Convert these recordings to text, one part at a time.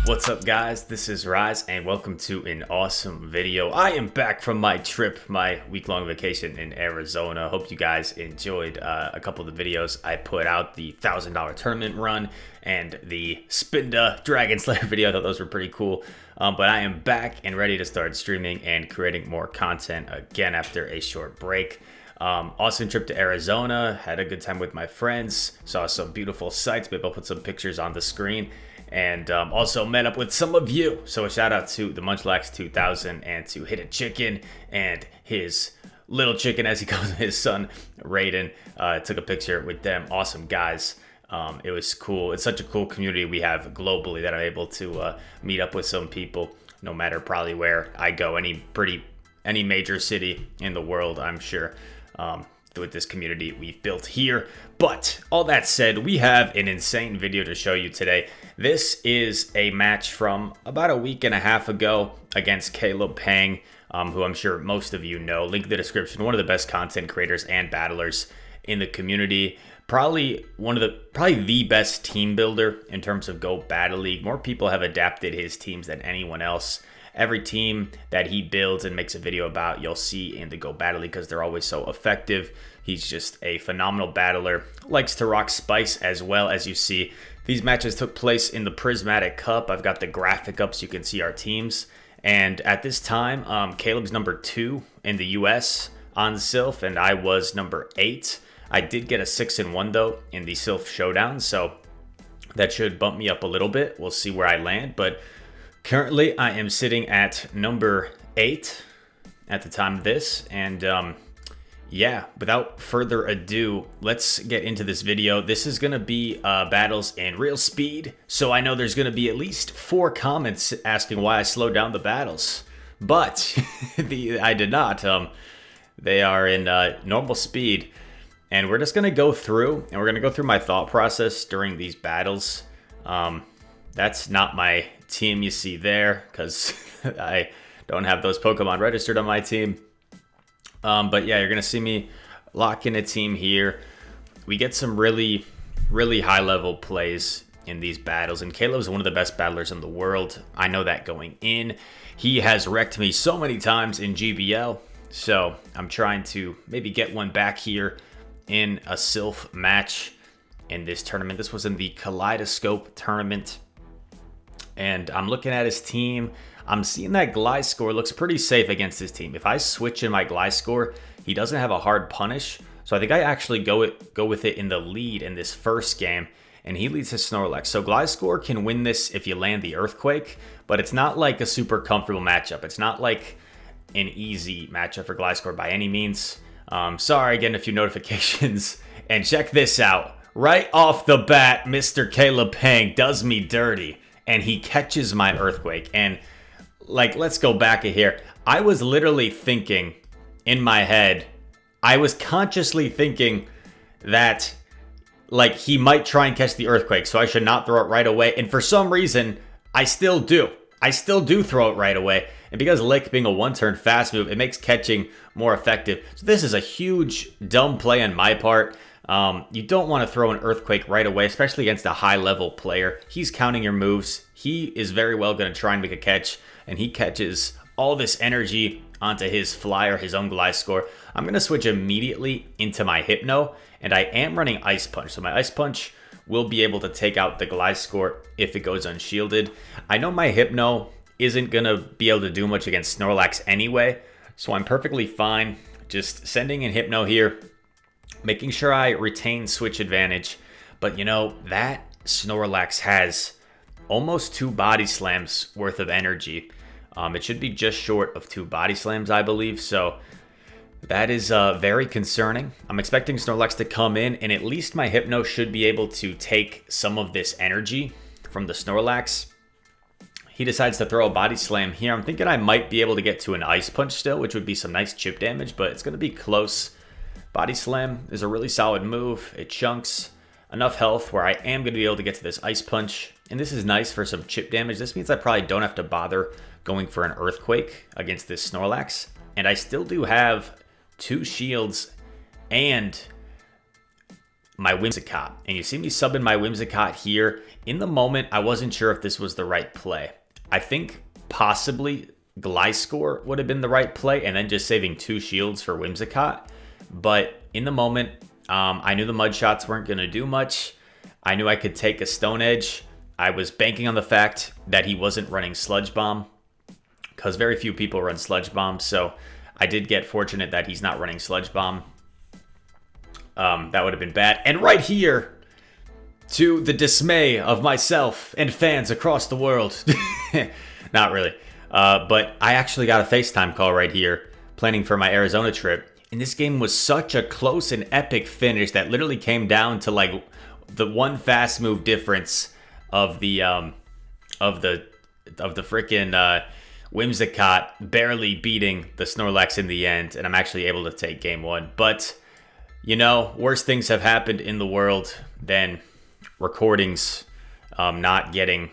What's up, guys? This is Rise and welcome to an awesome video. I am back from my trip, my week-long vacation in Arizona. Hope you guys enjoyed a couple of the videos I put out, the $1,000 tournament run and the Spinda Dragon Slayer video. I thought those were pretty cool. But I am back and ready to start streaming and creating more content again after a short break. Awesome trip to Arizona, had a good time with my friends, saw some beautiful sights. Maybe I'll put some pictures on the screen. And also met up with some of you. So a shout out to the Munchlax 2000 and to Hit a Chicken and his little chicken, as he calls his son, Raiden. Took a picture with them. Awesome guys. It was cool. It's such a cool community we have globally that I'm able to meet up with some people, no matter probably where I go, any major city in the world, I'm sure. With this community we've built here. But all that said, we have an insane video to show you today. This is a match from about a week and a half ago against Caleb Peng, who I'm sure most of you know. Link in the description. One of the best content creators and battlers in the community. Probably the best team builder in terms of Go Battle League. More people have adapted his teams than anyone else. Every team that he builds and makes a video about, you'll see in the Go Battle League because they're always so effective. He's just a phenomenal battler. Likes to rock spice as well, as you see. These matches took place in the Prismatic Cup. I've got the graphic up so you can see our teams. And at this time, Caleb's number 2 in the US on Silph, and I was number 8. I did get a 6-1 though in the Silph Showdown, so that should bump me up a little bit. We'll see where I land, but currently, I am sitting at number 8 at the time of this, and yeah, without further ado, let's get into this video. This is going to be battles in real speed, so I know there's going to be at least 4 comments asking why I slowed down the battles, but I did not. They are in normal speed, and we're just going to go through, and we're going to go through my thought process during these battles. That's not my team you see there because I don't have those Pokemon registered on my team. But yeah, you're going to see me lock in a team here. We get some really high level plays in these battles, and Caleb's one of the best battlers in the world. I know that going in. He has wrecked me so many times in GBL, so I'm trying to maybe get one back here in a Silph match in this tournament. This was in the Kaleidoscope tournament. And I'm looking at his team. I'm seeing that Gliscor looks pretty safe against his team. If I switch in my Gliscor, he doesn't have a hard punish. So I think I actually go with it in the lead in this first game. And he leads his Snorlax. So Gliscor can win this if you land the Earthquake. But it's not like a super comfortable matchup. It's not like an easy matchup for Gliscor by any means. Sorry, getting a few notifications. And check this out. Right off the bat, Mr. Caleb Peng does me dirty. And he catches my Earthquake. And, like, let's go back here. I was literally thinking in my head, I was consciously thinking that, like, he might try and catch the Earthquake, so I should not throw it right away. And for some reason, I still do. I still do throw it right away. And because Lick being a one-turn fast move, it makes catching more effective. So this is a huge, dumb play on my part. You don't want to throw an Earthquake right away, especially against a high-level player. He's counting your moves. He is very well going to try and make a catch, and he catches all this energy onto his Flyer, his own Gliscor. I'm going to switch immediately into my Hypno, and I am running Ice Punch. So my Ice Punch will be able to take out the Gliscor if it goes unshielded. I know my Hypno isn't going to be able to do much against Snorlax anyway, so I'm perfectly fine just sending in Hypno here, making sure I retain switch advantage. But you know, that Snorlax has almost 2 body slams worth of energy. It should be just short of 2 body slams, I believe. So that is very concerning. I'm expecting Snorlax to come in, and at least my Hypno should be able to take some of this energy from the Snorlax. He decides to throw a body slam here. I'm thinking I might be able to get to an Ice Punch still, which would be some nice chip damage, but it's going to be close. Body Slam is a really solid move. It chunks enough health where I am going to be able to get to this Ice Punch. And this is nice for some chip damage. This means I probably don't have to bother going for an Earthquake against this Snorlax. And I still do have 2 shields and my Whimsicott. And you see me subbing my Whimsicott here. In the moment, I wasn't sure if this was the right play. I think possibly Gliscor would have been the right play, and then just saving 2 shields for Whimsicott. But in the moment, I knew the mud shots weren't going to do much. I knew I could take a Stone Edge. I was banking on the fact that he wasn't running Sludge Bomb, because very few people run Sludge Bomb. So I did get fortunate that he's not running Sludge Bomb. That would have been bad. And right here, to the dismay of myself and fans across the world. Not really. But I actually got a FaceTime call right here, planning for my Arizona trip. And this game was such a close and epic finish that literally came down to like the one fast move difference of the freaking Whimsicott barely beating the Snorlax in the end, and I'm actually able to take game 1. But you know, worse things have happened in the world than recordings not getting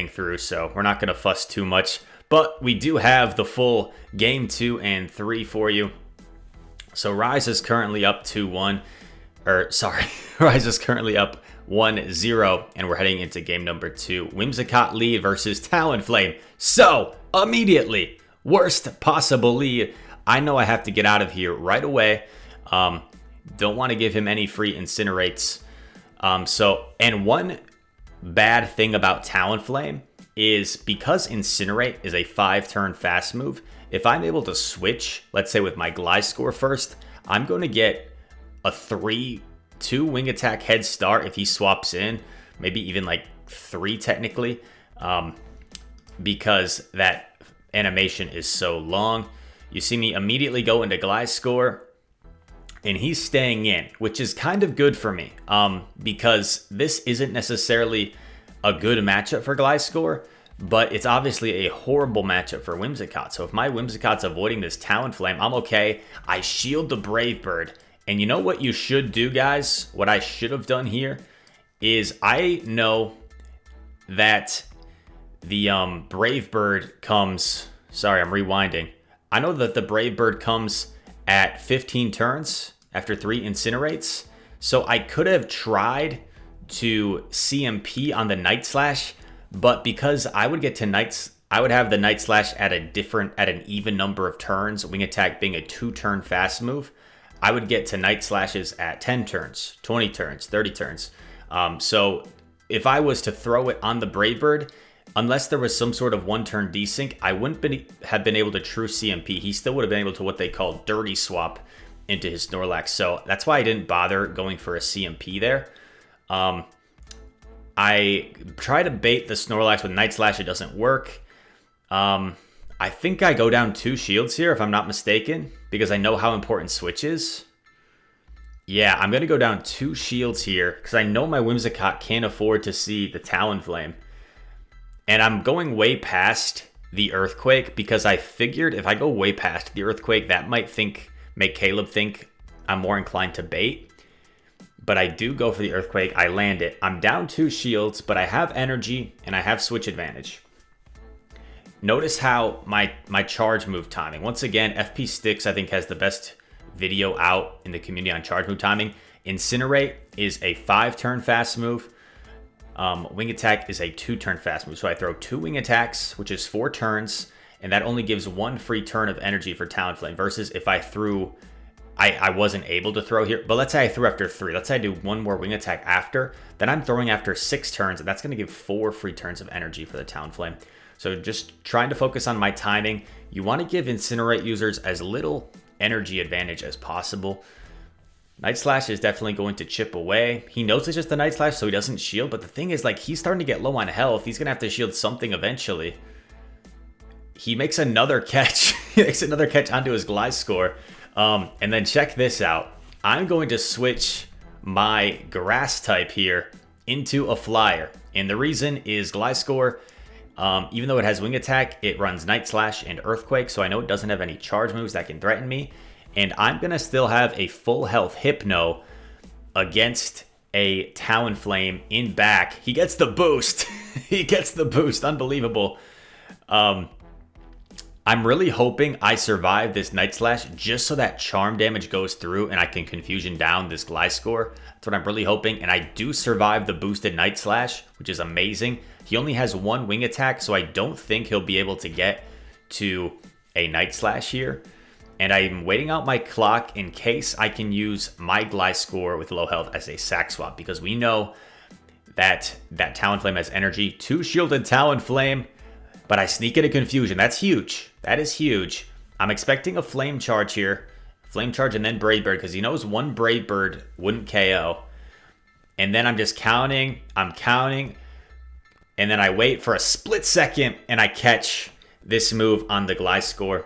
through, so we're not going to fuss too much. But we do have the full game 2 and 3 for you. So Rise is currently up 2-1, or sorry, Rise is currently up 1-0, and we're heading into game number 2. Whimsicott lead versus Talonflame. So Immediately, worst possible lead. I know I have to get out of here right away. Don't want to give him any free incinerates. And one bad thing about Talonflame is because Incinerate is a 5-turn fast move, if I'm able to switch, let's say with my Gliscor first, I'm going to get a 3-2 wing attack head start if he swaps in, maybe even like 3 technically, because that animation is so long. You see me immediately go into Gliscor, and he's staying in, which is kind of good for me, because this isn't necessarily a good matchup for Gliscor, but it's obviously a horrible matchup for Whimsicott. So if my Whimsicott's avoiding this Talonflame, I'm okay. I shield the Brave Bird. And you know what you should do, guys? What I should have done here is I know that the Brave Bird comes... Sorry, I'm rewinding. I know that the Brave Bird comes at 15 turns after 3 incinerates. So I could have tried to CMP on the Night Slash, but because I would get to I would have the Night Slash at an even number of turns, Wing Attack being a 2-turn fast move, I would get to Night Slashes at 10 turns, 20 turns, 30 turns. So if I was to throw it on the Brave Bird, unless there was some sort of 1-turn desync, I wouldn't have been able to true CMP. He still would have been able to what they call dirty swap into his Snorlax. So that's why I didn't bother going for a CMP there. I try to bait the Snorlax with Night Slash. It doesn't work. I think I go down 2 shields here, if I'm not mistaken, because I know how important Switch is. Yeah, I'm going to go down 2 shields here, because I know my Whimsicott can't afford to see the Talonflame. And I'm going way past the Earthquake, because I figured if I go way past the Earthquake, that might make Caleb think I'm more inclined to bait. But I do go for the Earthquake. I land it. I'm down 2 shields, but I have energy and I have switch advantage. Notice how my charge move timing. Once again, FP Sticks, I think, has the best video out in the community on charge move timing. Incinerate is a 5-turn fast move. Wing Attack is a 2-turn fast move. So I throw 2 Wing Attacks, which is 4 turns, and that only gives 1 free turn of energy for Talonflame, versus if I threw... I wasn't able to throw here, but let's say I threw after 3. Let's say I do 1 more Wing Attack after. Then I'm throwing after 6 turns, and that's going to give 4 free turns of energy for the Talonflame. So just trying to focus on my timing. You want to give Incinerate users as little energy advantage as possible. Night Slash is definitely going to chip away. He knows it's just the Night Slash, so he doesn't shield. But the thing is, like, he's starting to get low on health. He's going to have to shield something eventually. He makes another catch. He makes another catch onto his Gliscor. And then check this out. I'm going to switch my grass type here into a flyer. And the reason is Gliscor, even though it has Wing Attack, it runs Night Slash and Earthquake. So I know it doesn't have any charge moves that can threaten me. And I'm going to still have a full health Hypno against a Talonflame in back. He gets the boost. He gets the boost. Unbelievable. I'm really hoping I survive this Night Slash just so that charm damage goes through and I can confusion down this Gliscor. That's what I'm really hoping. And I do survive the boosted Night Slash, which is amazing. He only has one wing attack, so I don't think he'll be able to get to a Night Slash here. And I'm waiting out my clock in case I can use my Gliscor with low health as a sac swap, because we know that Talonflame has energy. 2 shielded Talonflame, but I sneak into confusion. That's huge. That is huge. I'm expecting a Flame Charge here. Flame Charge and then Brave Bird, because he knows one Brave Bird wouldn't KO. And then I'm just counting. I'm counting. And then I wait for a split second, and I catch this move on the Gliscor.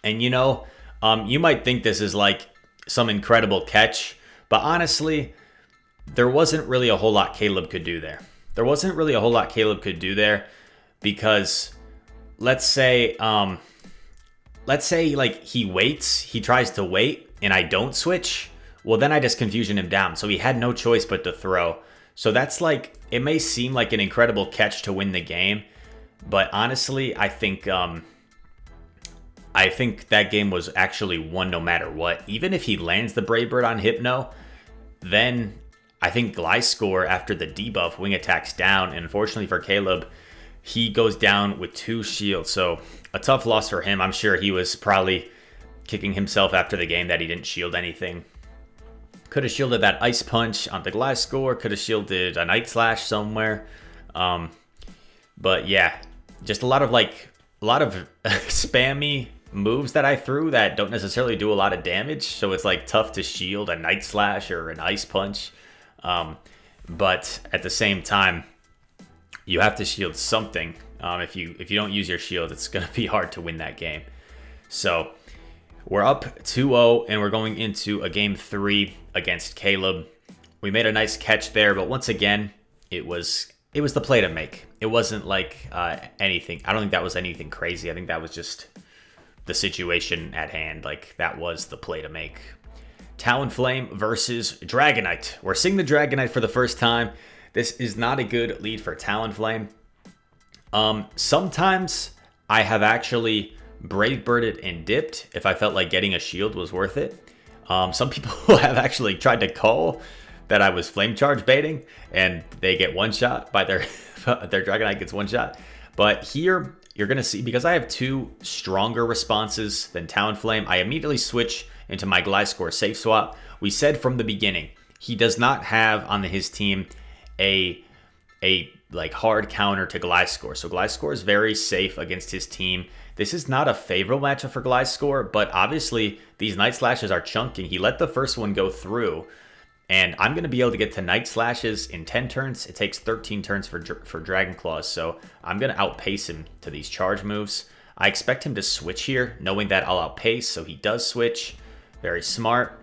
And you know, you might think this is like some incredible catch, but honestly, there wasn't really a whole lot Caleb could do there. There wasn't really a whole lot Caleb could do there, because let's say like he waits, he tries to wait, and I don't switch. Well, then I just confusion him down, so he had no choice but to throw. So that's like, it may seem like an incredible catch to win the game, but honestly, I think that game was actually won no matter what. Even if he lands the Brave Bird on Hypno, then I think Gliscor, after the debuff, wing attacks down. And unfortunately for Caleb, he goes down with 2 shields. So a tough loss for him. I'm sure he was probably kicking himself after the game that he didn't shield anything. Could have shielded that Ice Punch on the Gliscor. Could have shielded a Night Slash somewhere. But yeah, just a lot of spammy moves that I threw that don't necessarily do a lot of damage, so it's like tough to shield a Night Slash or an Ice Punch. But at the same time, you have to shield something. If you don't use your shield, it's gonna be hard to win that game. So we're up 2-0, and we're going into a game 3 against Caleb. We made a nice catch there, but once again, it was the play to make. It wasn't like anything. I don't think that was anything crazy. I think that was just the situation at hand. Like, that was the play to make. Talonflame versus Dragonite. We're seeing the Dragonite for the first time. This is not a good lead for Talonflame. Sometimes I have actually Brave Birded and dipped if I felt like getting a shield was worth it. Some people have actually tried to call that I was Flame Charge baiting, and they get one shot by their Dragonite gets one shot. But here, you're going to see, because I have 2 stronger responses than Talonflame, I immediately switch into my Gliscor safe swap. We said from the beginning, he does not have on his team a like hard counter to Gliscor. So Gliscor is very safe against his team. This is not a favorable matchup for Gliscor, but obviously these Night Slashes are chunking. He let the first one go through, and I'm going to be able to get to Night Slashes in 10 turns. It takes 13 turns for Dragon Claws, so I'm going to outpace him to these charge moves. I expect him to switch here, knowing that I'll outpace, so he does switch. Very smart.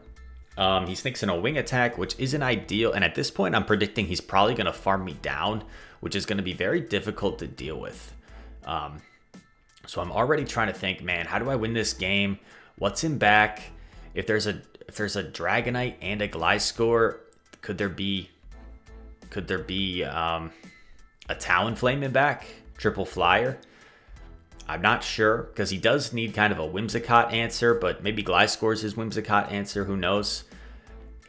He sneaks in a wing attack, which isn't ideal, and at this point I'm predicting he's probably going to farm me down, which is going to be very difficult to deal with. So I'm already trying to think, man, how do I win this game? What's in back? If there's a Dragonite and a Gliscor, could there be a Talonflame in back? Triple Flyer? I'm not sure, because he does need kind of a Whimsicott answer, but maybe Gliscor's his Whimsicott answer, who knows?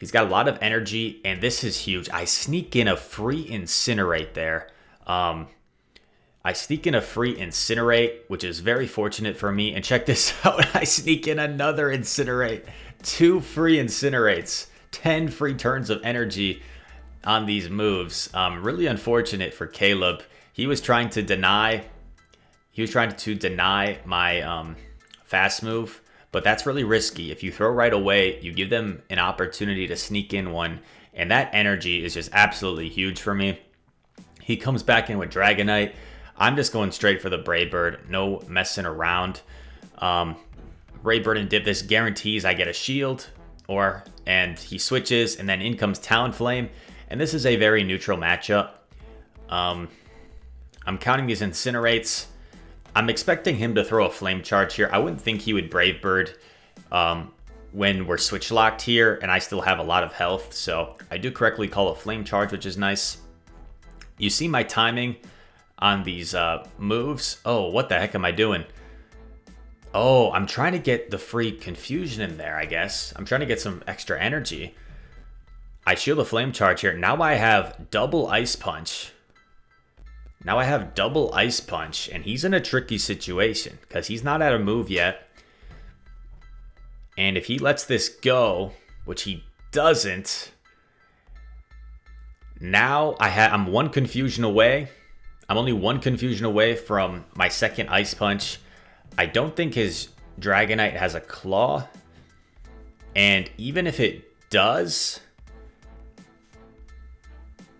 He's got a lot of energy, and this is huge. I sneak in a free Incinerate there. I sneak in a free Incinerate, which is very fortunate for me. And check this out. I sneak in another Incinerate. 2 free Incinerates. 10 free turns of energy on these moves. Really unfortunate for Caleb. He was trying to deny my fast move, but that's really risky. If you throw right away, you give them an opportunity to sneak in one, and that energy is just absolutely huge for me. He comes back in with Dragonite. I'm just going straight for the Brave Bird. No messing around. Brave Bird and dip. This guarantees I get a shield, and he switches, and then in comes Talonflame. And this is a very neutral matchup. I'm counting these Incinerates. I'm expecting him to throw a Flame Charge here. I wouldn't think he would Brave Bird when we're switch locked here, and I still have a lot of health. So I do correctly call a Flame Charge, which is nice. You see my timing on these moves. Oh, what the heck am I doing? Oh, I'm trying to get the free confusion in there, I guess. I'm trying to get some extra energy. I shield a flame charge here. Now I have double ice punch. And he's in a tricky situation because he's not out of move yet. And if he lets this go, which he doesn't, now I'm one confusion away. I'm only one confusion away from my second ice punch. I don't think his Dragonite has a claw. And even if it does,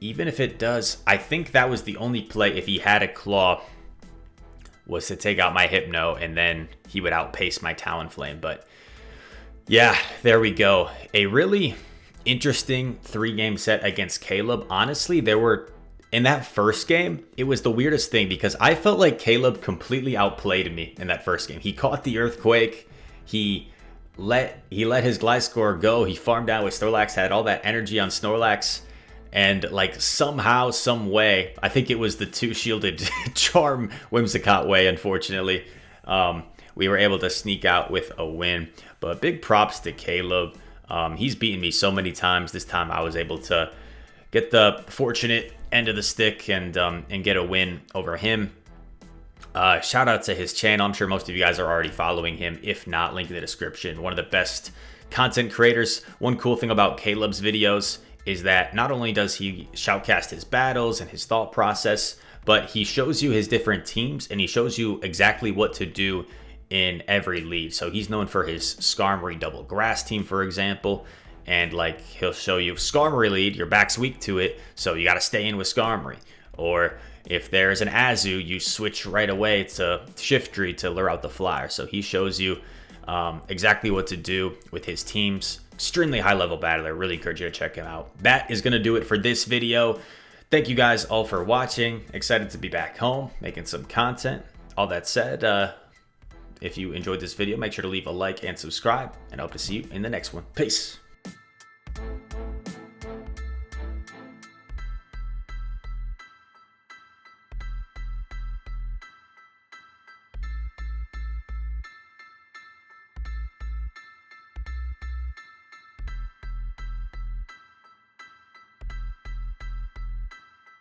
I think that was the only play, if he had a claw, was to take out my Hypno, and then he would outpace my Talonflame. But yeah, there we go. A really interesting 3-game set against Caleb. Honestly, in that first game, it was the weirdest thing because I felt like Caleb completely outplayed me in that first game. He caught the Earthquake. He let his Gliscor go. He farmed out with Snorlax, had all that energy on Snorlax. And like somehow, some way, I think it was the 2-shielded Charm Whimsicott way, unfortunately. We were able to sneak out with a win. But big props to Caleb. He's beaten me so many times. This time I was able to get the fortunate end of the stick and get a win over him. Shout out to his channel. I'm sure most of you guys are already following him. If not, link in the description. One of the best content creators. One cool thing about Caleb's videos is that not only does he shoutcast his battles and his thought process, but he shows you his different teams and he shows you exactly what to do in every lead. So he's known for his Skarmory double grass team, for example. And like he'll show you Skarmory lead, your back's weak to it, so you got to stay in with Skarmory. Or if there's an Azu, you switch right away to Shiftry to lure out the Flyer. So he shows you exactly what to do with his teams. Extremely high level battler. Really encourage you to check him out. That is going to do it for this video. Thank you guys all for watching. Excited to be back home making some content. All that said, if you enjoyed this video, make sure to leave a like and subscribe, and I hope to see you in the next one. Peace.